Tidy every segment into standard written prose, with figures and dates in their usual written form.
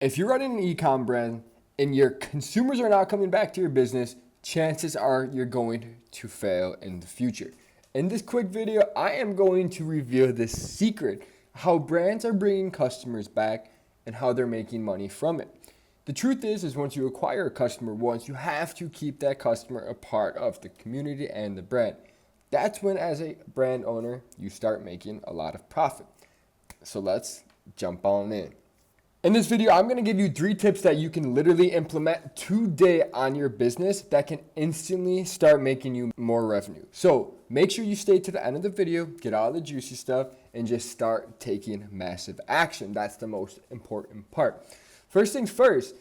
If you're running an e-com brand and your consumers are not coming back to your business, chances are you're going to fail in the future. In this quick video, I am going to reveal the secret, how brands are bringing customers back and how they're making money from it. The truth is once you acquire a customer once, you have to keep that customer a part of the community and the brand. That's when, as a brand owner, you start making a lot of profit. So let's jump on in. In this video, I'm going to give you 3 tips that you can literally implement today on your business that can instantly start making you more revenue. So make sure you stay to the end of the video, get all the juicy stuff, and just start taking massive action. That's the most important part. First things first,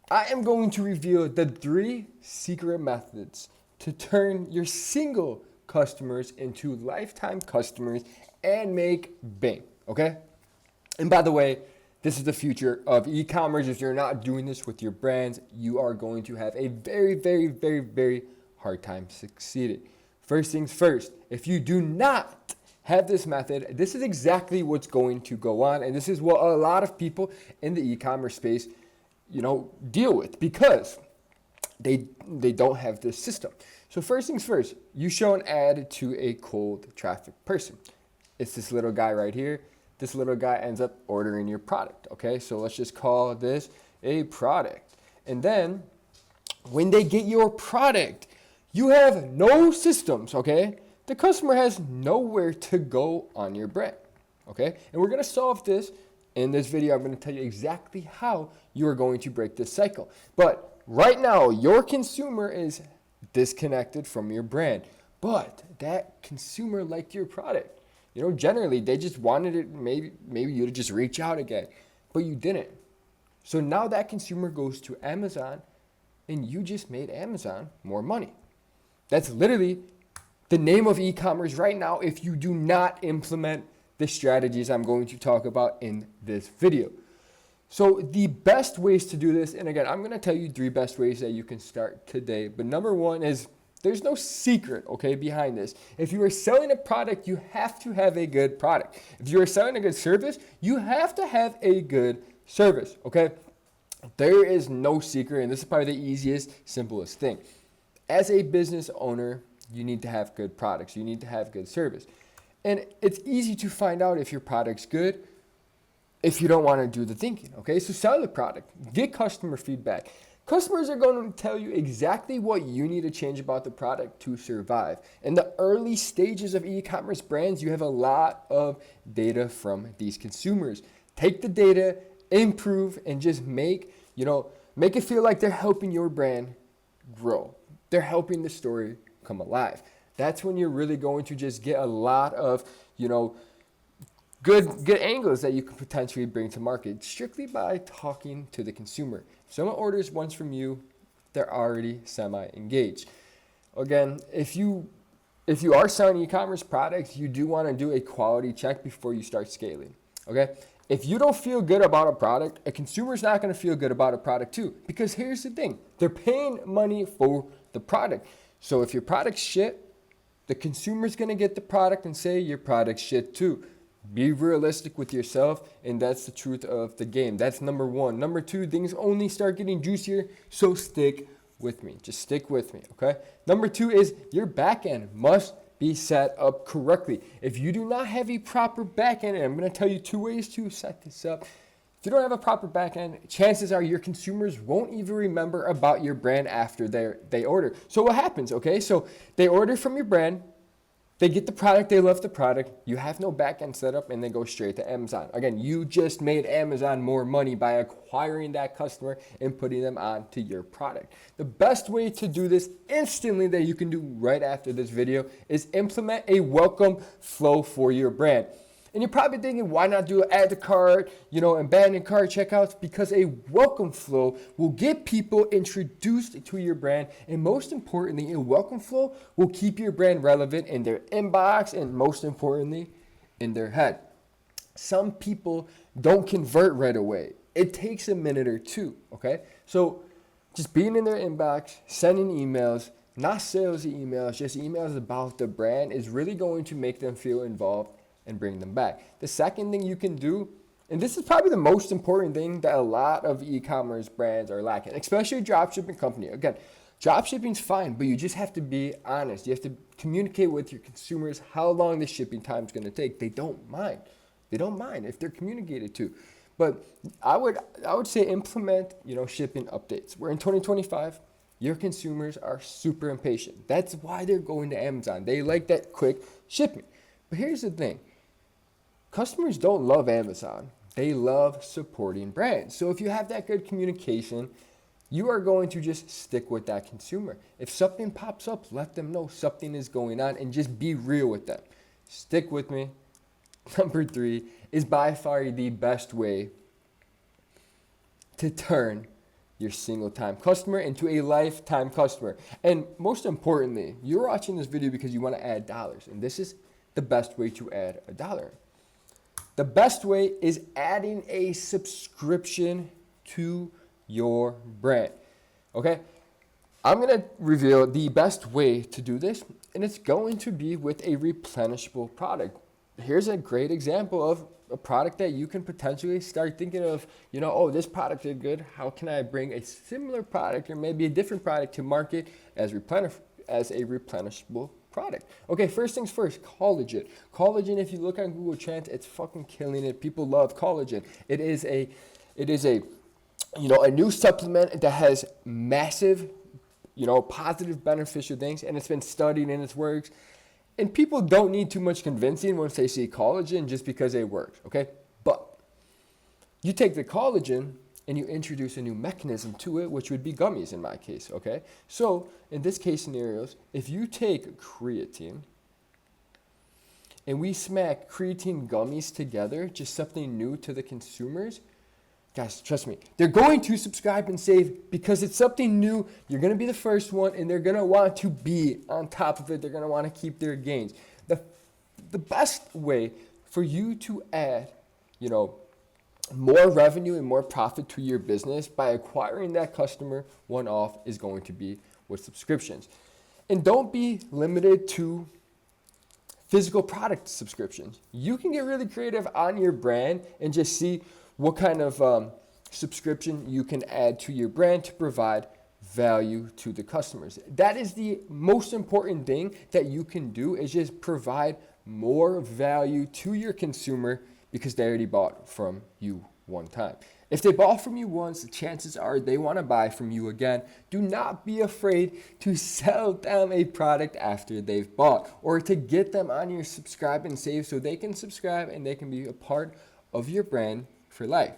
I am going to reveal the 3 secret methods to turn your single customers into lifetime customers and make bang, okay? And by the way, this is the future of e-commerce. If you're not doing this with your brands, you are going to have a very hard time succeeding. First things first, if you do not have this method, this is exactly what's going to go on. And this is what a lot of people in the e-commerce space, deal with because they don't have this system. So first things first, you show an ad to a cold traffic person. It's this little guy right here. This little guy ends up ordering your product, okay? So let's just call this a product. And then when they get your product, you have no systems, okay? The customer has nowhere to go on your brand, okay? And we're gonna solve this in this video. I'm gonna tell you exactly how you are going to break this cycle. But right now, your consumer is disconnected from your brand, but that consumer liked your product. Generally, they just wanted it, maybe you to just reach out again, but you didn't. So now that consumer goes to Amazon, and you just made Amazon more money. That's literally the name of e-commerce right now if you do not implement the strategies I'm going to talk about in this video. So the best ways to do this, and again, I'm going to tell you 3 best ways that you can start today, but number 1 is there's no secret, okay, behind this. If you are selling a product, you have to have a good product. If you are selling a good service, you have to have a good service, okay? There is no secret, and this is probably the easiest, simplest thing. As a business owner, you need to have good products. You need to have good service. And it's easy to find out if your product's good if you don't want to do the thinking, okay? So sell the product. Get customer feedback. Customers are going to tell you exactly what you need to change about the product to survive. In the early stages of e-commerce brands, you have a lot of data from these consumers. Take the data, improve, and just make it feel like they're helping your brand grow. They're helping the story come alive. That's when you're really going to just get a lot of, good angles that you can potentially bring to market strictly by talking to the consumer. If someone orders once from you, they're already semi-engaged. Again, if you are selling e-commerce products, you do want to do a quality check before you start scaling. Okay? If you don't feel good about a product, a consumer's not going to feel good about a product too. Because here's the thing, they're paying money for the product. So if your product's shit, the consumer's going to get the product and say your product's shit too. Be realistic with yourself, and that's the truth of the game. That's number 1. Number 2, things only start getting juicier, so stick with me. Just stick with me, okay? Number 2 is your backend must be set up correctly. If you do not have a proper backend, and I'm going to tell you 2 ways to set this up. If you don't have a proper backend, chances are your consumers won't even remember about your brand after they order. So what happens, okay? So they order from your brand. They get the product, they love the product, you have no backend setup, and they go straight to Amazon. Again, you just made Amazon more money by acquiring that customer and putting them onto your product. The best way to do this instantly that you can do right after this video is implement a welcome flow for your brand. And you're probably thinking, why not do add to cart, abandoned cart checkouts? Because a welcome flow will get people introduced to your brand. And most importantly, a welcome flow will keep your brand relevant in their inbox and most importantly, in their head. Some people don't convert right away. It takes a minute or 2, okay? So just being in their inbox, sending emails, not salesy emails, just emails about the brand is really going to make them feel involved and bring them back. The second thing you can do And this is probably the most important thing that a lot of e-commerce brands are lacking, especially a dropshipping company. Again, dropshipping's fine, but you just have to be honest. You have to communicate with your consumers how long the shipping time is going to take. They don't mind. They don't mind if they're communicated to. But I would say implement, shipping updates. We're in 2025. Your consumers are super impatient. That's why they're going to Amazon. They like that quick shipping. But here's the thing. Customers don't love Amazon. They love supporting brands. So if you have that good communication, you are going to just stick with that consumer. If something pops up, let them know something is going on and just be real with them. Stick with me. Number 3 is by far the best way to turn your single-time customer into a lifetime customer. And most importantly, you're watching this video because you want to add dollars. And this is the best way to add a dollar. The best way is adding a subscription to your brand. Okay? I'm going to reveal the best way to do this, and it's going to be with a replenishable product. Here's a great example of a product that you can potentially start thinking of, this product did good. How can I bring a similar product or maybe a different product to market as a replenishable product? Okay, first things first, collagen. Collagen, if you look on Google Trends, it's fucking killing it. People love collagen. It is a new supplement that has massive, positive beneficial things, and it's been studied and it works. And people don't need too much convincing once they see collagen just because it works, okay? But you take the collagen and you introduce a new mechanism to it, which would be gummies in my case, okay? So in this case scenarios, if you take creatine and we smack creatine gummies together, just something new to the consumers, guys, trust me, they're going to subscribe and save because it's something new. You're going to be the first one, and they're going to want to be on top of it. They're going to want to keep their gains. The best way for you to add, more revenue and more profit to your business by acquiring that customer one-off is going to be with subscriptions. And don't be limited to physical product subscriptions. You can get really creative on your brand and just see what kind of subscription you can add to your brand to provide value to the customers. That is the most important thing that you can do, is just provide more value to your consumer because they already bought from you one time. If they bought from you once, the chances are they want to buy from you again. Do not be afraid to sell them a product after they've bought, or to get them on your subscribe and save so they can subscribe and they can be a part of your brand for life.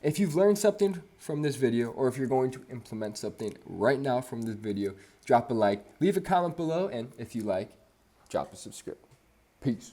If you've learned something from this video, or if you're going to implement something right now from this video, drop a like, leave a comment below, and if you like, drop a subscribe. Peace.